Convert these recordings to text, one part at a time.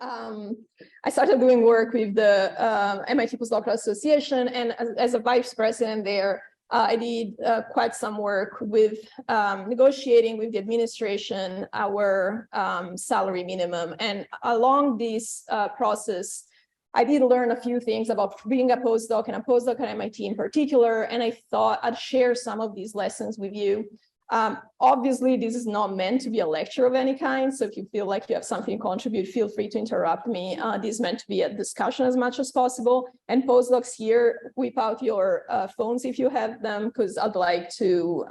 I started doing work with the MIT Postdoctoral Association, and as a vice president there, I did quite some work with negotiating with the administration our salary minimum. And along this process, I did learn a few things about being a postdoc and a postdoc at MIT in particular, and I thought I'd share some of these lessons with you. Obviously, this is not meant to be a lecture of any kind, so if you feel like you have something to contribute, feel free to interrupt me. This is meant to be a discussion as much as possible. And postdocs here, whip out your phones if you have them, because I'd like to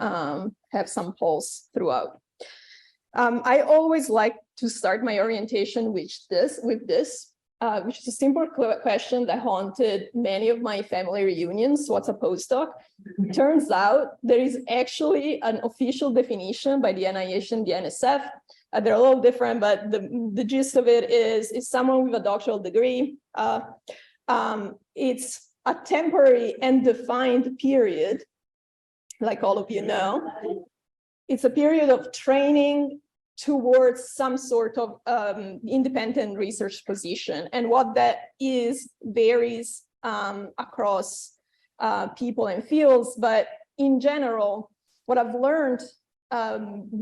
have some polls throughout. I always like to start my orientation with this, which is a simple question that haunted many of my family reunions. What's a postdoc? Turns out there is actually an official definition by the NIH and the NSF. They're a little different, but the gist of it is someone with a doctoral degree. It's a temporary and defined period, like all of you know. It's a period of training towards some sort of independent research position. And what that is varies across people and fields. But in general, what I've learned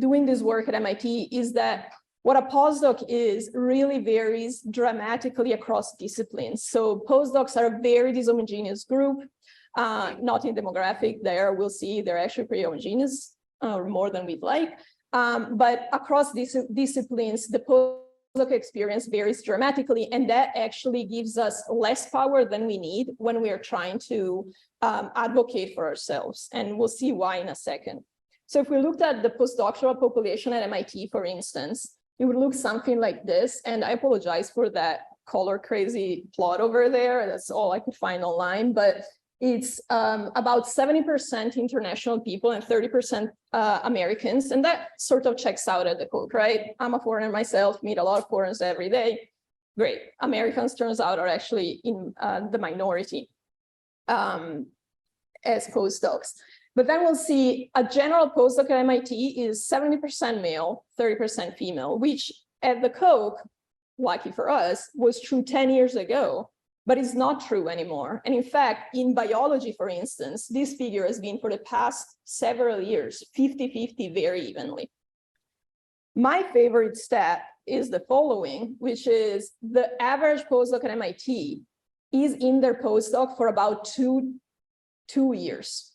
doing this work at MIT is that what a postdoc is really varies dramatically across disciplines. So postdocs are a very dishomogeneous group, not in demographic there, we'll see they're actually pretty homogeneous, or more than we'd like. But across these disciplines, the postdoc experience varies dramatically, and that actually gives us less power than we need when we are trying to advocate for ourselves. And we'll see why in a second. So if we looked at the postdoctoral population at MIT, for instance, it would look something like this. And I apologize for that color crazy plot over there. That's all I could find online. But it's about 70% international people and 30% Americans. And that sort of checks out at the Koch, right? I'm a foreigner myself, meet a lot of foreigners every day. Great. Americans, turns out, are actually in the minority as postdocs. But then we'll see a general postdoc at MIT is 70% male, 30% female, which at the Koch, lucky for us, was true 10 years ago. But it's not true anymore. And in fact, in biology, for instance, this figure has been for the past several years, 50-50 very evenly. My favorite stat is the following, which is the average postdoc at MIT is in their postdoc for about two years.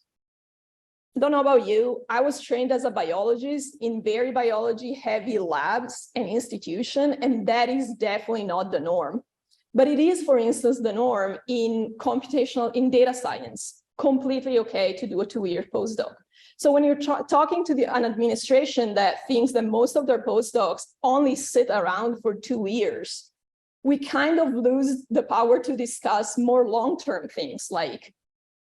Don't know about you, I was trained as a biologist in very biology heavy labs and institution, and that is definitely not the norm. But it is, for instance, the norm in in data science, completely okay to do a 2-year postdoc. So when you're talking to an administration that thinks that most of their postdocs only sit around for 2 years, we kind of lose the power to discuss more long-term things like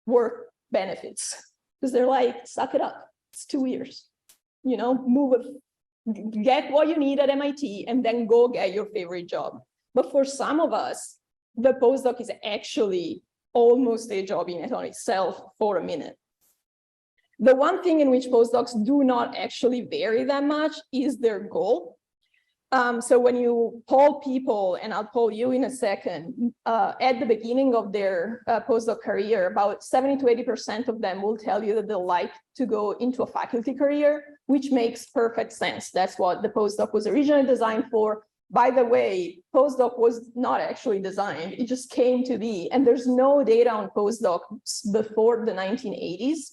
work benefits. Because they're like, suck it up, it's 2 years. You know, move it, get what you need at MIT and then go get your favorite job. But for some of us, the postdoc is actually almost a job in and on itself for a minute. The one thing in which postdocs do not actually vary that much is their goal. So when you poll people, and I'll poll you in a second, at the beginning of their postdoc career, about 70 to 80% of them will tell you that they like to go into a faculty career, which makes perfect sense. That's what the postdoc was originally designed for. By the way, postdoc was not actually designed, it just came to be. And there's no data on postdocs before the 1980s.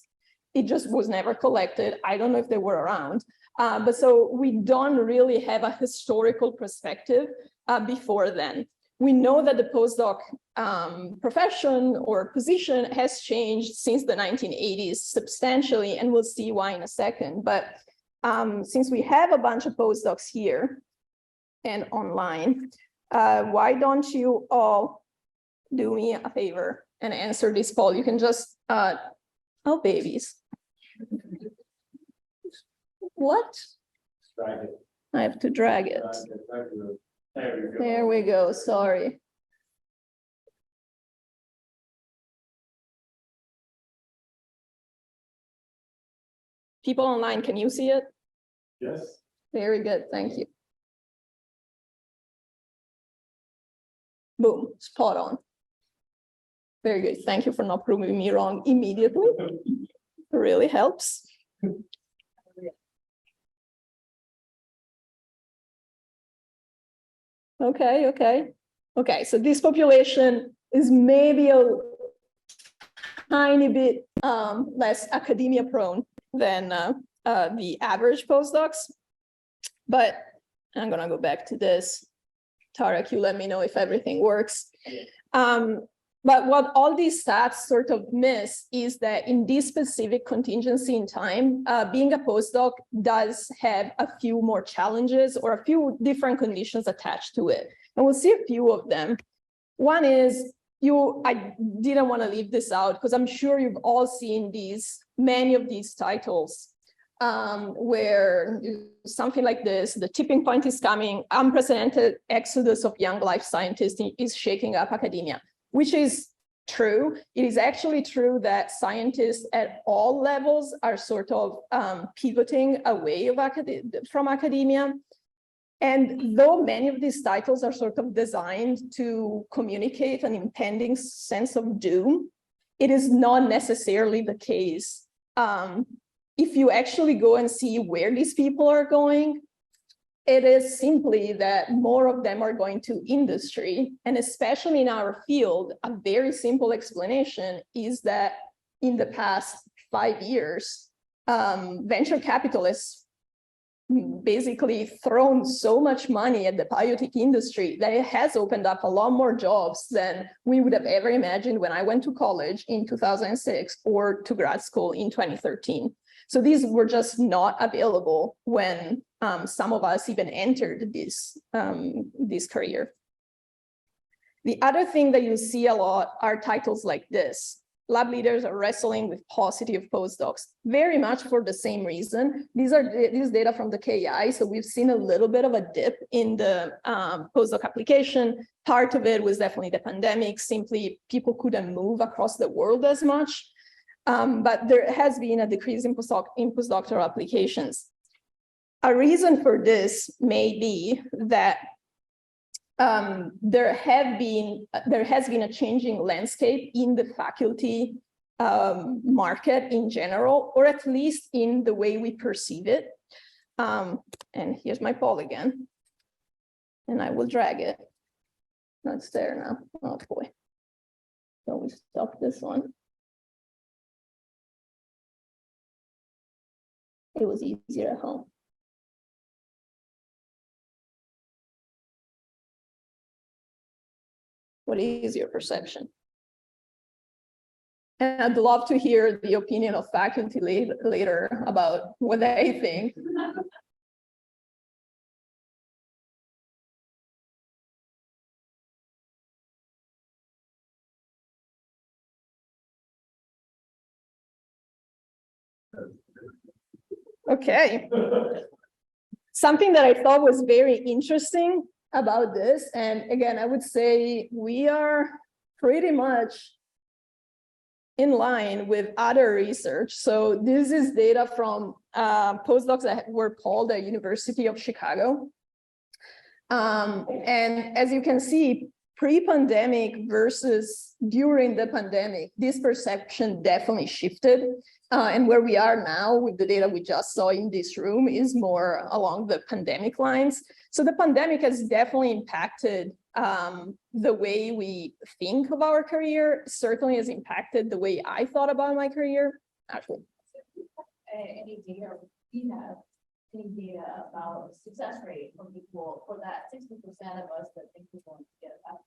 It just was never collected. I don't know if they were around. But so we don't really have a historical perspective before then. We know that the postdoc profession or position has changed since the 1980s substantially, and we'll see why in a second. But since we have a bunch of postdocs here, and online, why don't you all do me a favor and answer this poll? You can just, oh, babies. What? Drag it. I have to drag it. There we go, sorry. People online, can you see it? Yes. Very good, thank you. Boom, spot on. Very good. Thank you for not proving me wrong immediately. It really helps. Okay. So this population is maybe a tiny bit less academia prone than the average postdocs. But I'm gonna go back to this. Tarek, you let me know if everything works. But what all these stats sort of miss is that in this specific contingency in time, being a postdoc does have a few more challenges or a few different conditions attached to it. And we'll see a few of them. One is I didn't want to leave this out because I'm sure you've all seen many of these titles where something like this, the tipping point is coming, unprecedented exodus of young life scientists is shaking up academia. Which is true. It is actually true that scientists at all levels are sort of pivoting away from academia. And though many of these titles are sort of designed to communicate an impending sense of doom, it is not necessarily the case. If you actually go and see where these people are going, it is simply that more of them are going to industry. And especially in our field, a very simple explanation is that in the past 5 years, venture capitalists basically thrown so much money at the biotech industry that it has opened up a lot more jobs than we would have ever imagined when I went to college in 2006 or to grad school in 2013. So these were just not available when some of us even entered this career. The other thing that you see a lot are titles like this. Lab leaders are wrestling with paucity of postdocs, very much for the same reason. This data from the KI, so we've seen a little bit of a dip in the postdoc application. Part of it was definitely the pandemic, simply people couldn't move across the world as much. But there has been a decrease in postdoctoral applications. A reason for this may be that there has been a changing landscape in the faculty market in general, or at least in the way we perceive it. And here's my poll again, and I will drag it. No, it's there now. Oh boy. So we stop this one. It was easier at home. What is your perception? And I'd love to hear the opinion of faculty later about what they think. Okay. Something that I thought was very interesting about this, and again, I would say we are pretty much in line with other research. So this is data from postdocs that were polled at University of Chicago. And as you can see, pre-pandemic versus during the pandemic, this perception definitely shifted. And where we are now with the data we just saw in this room is more along the pandemic lines. So the pandemic has definitely impacted the way we think of our career, certainly has impacted the way I thought about my career. Actually. Any data we have, any data about success rate from people for that 60% of us that think we're going to get that?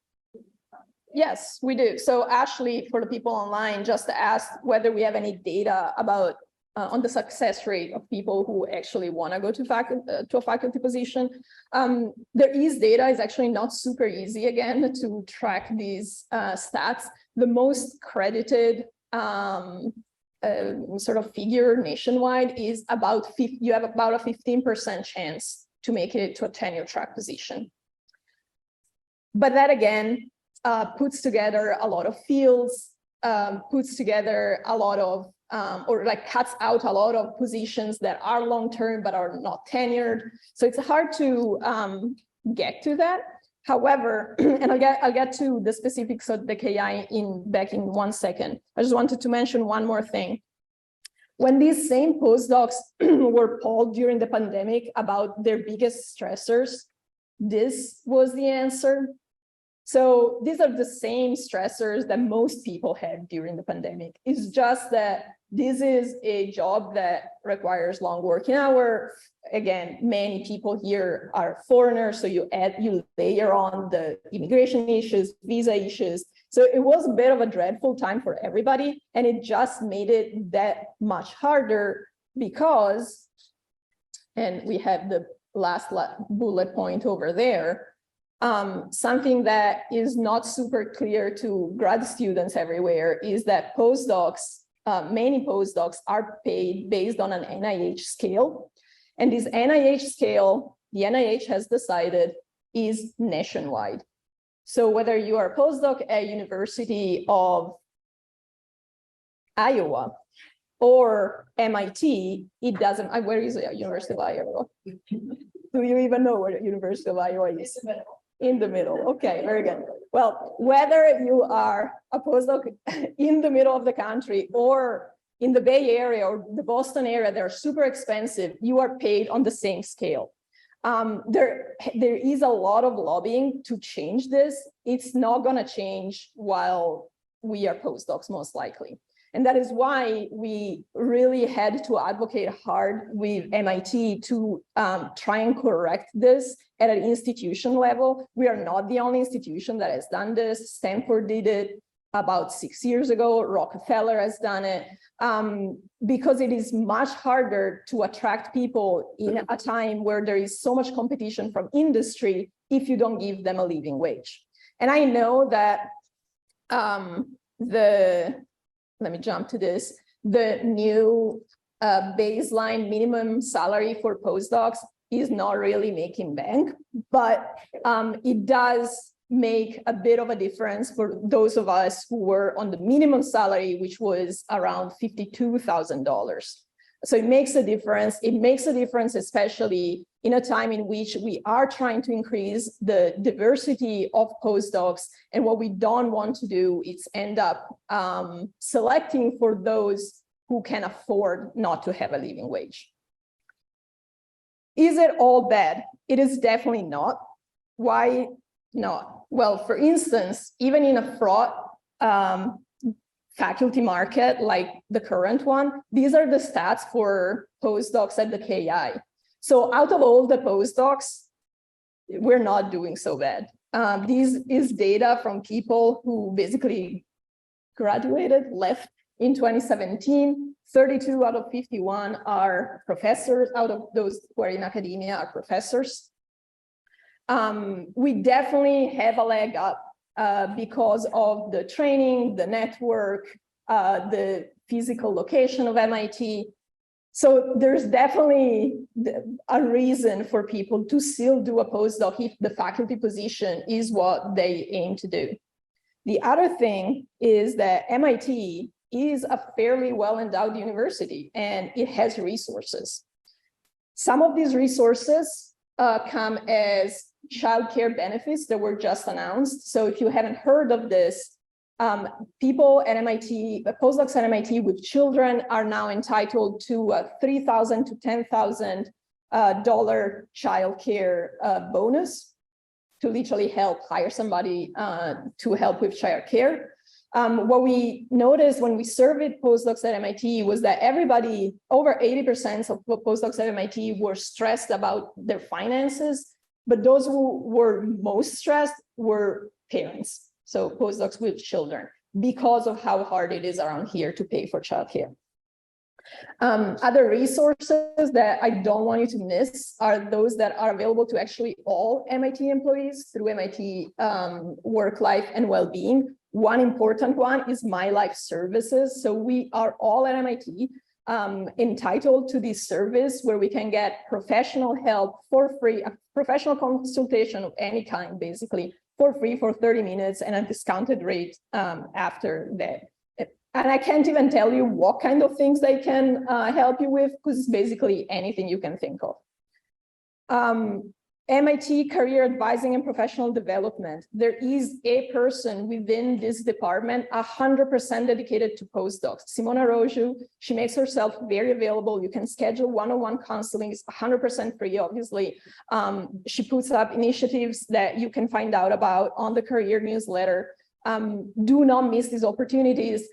Yes, we do. So Ashley, for the people online, just asked whether we have any data about on the success rate of people who actually want to go to a faculty position. There is data. It's actually not super easy, again, to track these stats. The most credited sort of figure nationwide is about you have about a 15% chance to make it to a tenure track position. But that, again, puts together a lot of fields, puts together a lot of, or like cuts out a lot of positions that are long-term but are not tenured. So it's hard to get to that. However, and I'll get to the specifics of the KI back in 1 second. I just wanted to mention one more thing. When these same postdocs were polled during the pandemic about their biggest stressors, this was the answer. So these are the same stressors that most people had during the pandemic. It's just that this is a job that requires long working hours. Again, many people here are foreigners, so you layer on the immigration issues, visa issues. So it was a bit of a dreadful time for everybody, and it just made it that much harder because, and we have the last bullet point over there, something that is not super clear to grad students everywhere is that postdocs, many postdocs are paid based on an NIH scale. And this NIH scale, the NIH has decided, is nationwide. So whether you are a postdoc at University of Iowa or MIT, it doesn't, where is it? University of Iowa? Do you even know where University of Iowa is? In the middle. Okay, very good. Well, whether you are a postdoc in the middle of the country or in the Bay Area or the Boston area, they're super expensive. You are paid on the same scale. There is a lot of lobbying to change this. It's not going to change while we are postdocs, most likely. And that is why we really had to advocate hard with MIT to try and correct this at an institution level. We are not the only institution that has done this. Stanford did it about 6 years ago. Rockefeller has done it because it is much harder to attract people in a time where there is so much competition from industry if you don't give them a living wage. And I know that let me jump to this, the new baseline minimum salary for postdocs is not really making bank, but it does make a bit of a difference for those of us who were on the minimum salary, which was around $52,000. So it makes a difference. It makes a difference, especially in a time in which we are trying to increase the diversity of postdocs. And what we don't want to do is end up selecting for those who can afford not to have a living wage. Is it all bad? It is definitely not. Why not? Well, for instance, even in a fraught faculty market like the current one, these are the stats for postdocs at the KI. So out of all the postdocs, we're not doing so bad. This is data from people who basically graduated, left in 2017. 32 out of 51 are professors. Out of those who are in academia are professors. We definitely have a leg up because of the training, the network, the physical location of MIT. So there's definitely a reason for people to still do a postdoc if the faculty position is what they aim to do. The other thing is that MIT is a fairly well-endowed university and it has resources. Some of these resources come as childcare benefits that were just announced. So if you haven't heard of this, people at MIT, postdocs at MIT with children are now entitled to a $3,000 to $10,000 childcare bonus to literally help hire somebody to help with childcare. What we noticed when we surveyed postdocs at MIT was that everybody, over 80% of postdocs at MIT were stressed about their finances, but those who were most stressed were parents, so postdocs with children, because of how hard it is around here to pay for childcare. Other resources that I don't want you to miss are those that are available to actually all MIT employees through MIT Work Life and Wellbeing. One important one is My Life Services. So we are all at MIT entitled to this service where we can get professional help for free, a professional consultation of any kind, basically, for free for 30 minutes and a discounted rate after that. And I can't even tell you what kind of things they can help you with, because it's basically anything you can think of. MIT Career Advising and Professional Development. There is a person within this department 100% dedicated to postdocs. Simona Roju, she makes herself very available. You can schedule one-on-one counseling. It's 100% free, obviously. She puts up initiatives that you can find out about on the career newsletter. Do not miss these opportunities.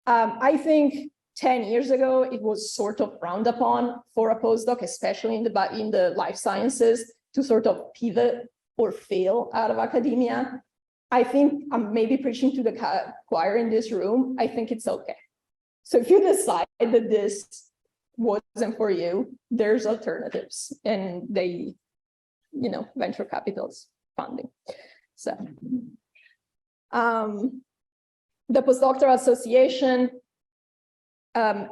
I think 10 years ago, it was sort of frowned upon for a postdoc, especially in the life sciences, to sort of pivot or fail out of academia. I think I'm maybe preaching to the choir in this room. I think it's okay. So if you decide that this wasn't for you, there's alternatives, and they, venture capital's funding. So the Postdoctoral Association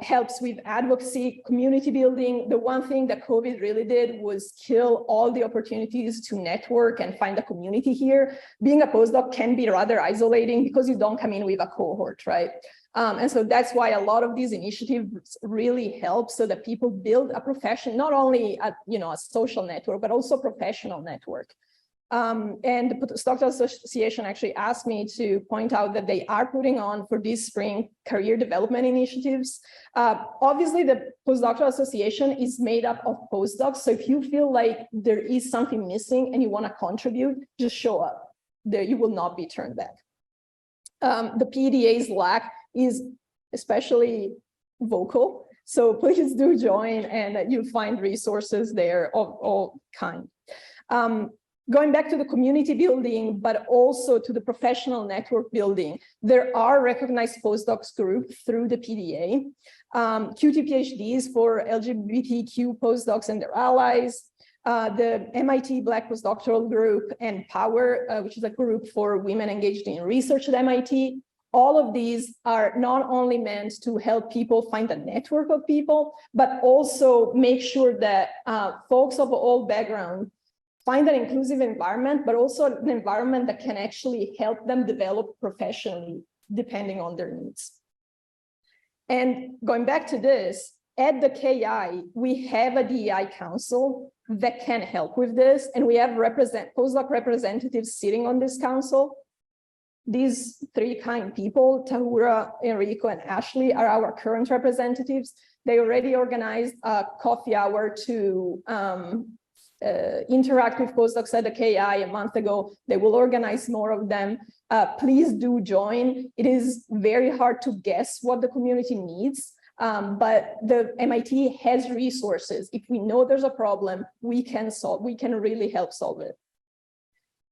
helps with advocacy, community building. The one thing that COVID really did was kill all the opportunities to network and find a community here. Being a postdoc can be rather isolating because you don't come in with a cohort, right? And so that's why a lot of these initiatives really help so that people build a profession, not only a social network, but also a professional network. And the Postdoctoral Association actually asked me to point out that they are putting on for this spring career development initiatives. Obviously, the Postdoctoral Association is made up of postdocs. So if you feel like there is something missing and you want to contribute, just show up. There, you will not be turned back. The PDA's lack is especially vocal. So please do join, and you'll find resources there of all kinds. Going back to the community building, but also to the professional network building, there are recognized postdocs group through the PDA, QT PhDs for LGBTQ postdocs and their allies, the MIT Black Postdoctoral Group, and POWER, which is a group for women engaged in research at MIT. All of these are not only meant to help people find a network of people, but also make sure that folks of all backgrounds find an inclusive environment, but also an environment that can actually help them develop professionally, depending on their needs. And going back to this, at the KI, we have a DEI council that can help with this, and we have postdoc representatives sitting on this council. These three kind people, Tahura, Enrico, and Ashley, are our current representatives. They already organized a coffee hour to interact with postdocs at the KI a month ago. They will organize more of them. Please do join. It is very hard to guess what the community needs, but the MIT has resources. If we know there's a problem, we can really help solve it.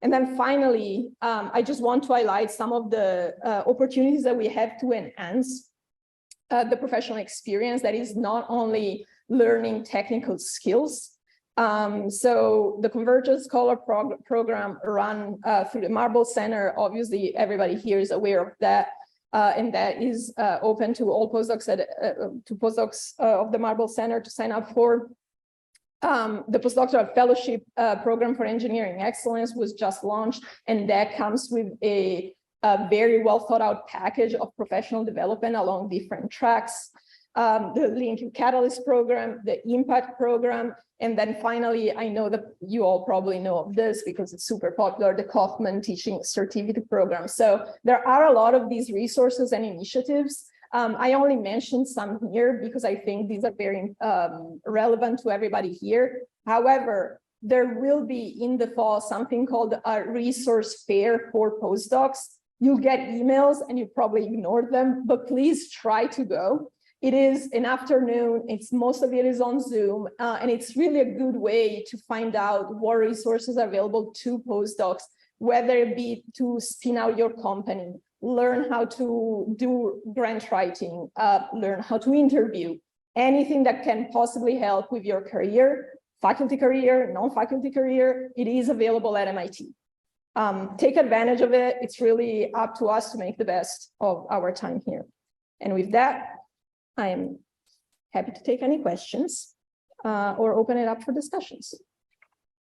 And then finally, I just want to highlight some of the opportunities that we have to enhance the professional experience that is not only learning technical skills. So the Convergence Scholar program run through the Marble Center, obviously everybody here is aware of that, and that is open to all postdocs of the Marble Center to sign up for. The Postdoctoral Fellowship program for Engineering Excellence was just launched, and that comes with a very well thought out package of professional development along different tracks. The Link Catalyst program, the Impact program, and then finally, I know that you all probably know of this because it's super popular, the Kaufman Teaching Certificate program. So there are a lot of these resources and initiatives. I only mentioned some here because I think these are very relevant to everybody here. However, there will be in the fall something called a resource fair for postdocs. You'll get emails and you probably ignore them, but please try to go. It is an afternoon, most of it is on Zoom, and it's really a good way to find out what resources are available to postdocs, whether it be to spin out your company, learn how to do grant writing, learn how to interview, anything that can possibly help with your career, faculty career, non-faculty career, it is available at MIT. Take advantage of it. It's really up to us to make the best of our time here. And with that, I am happy to take any questions or open it up for discussions.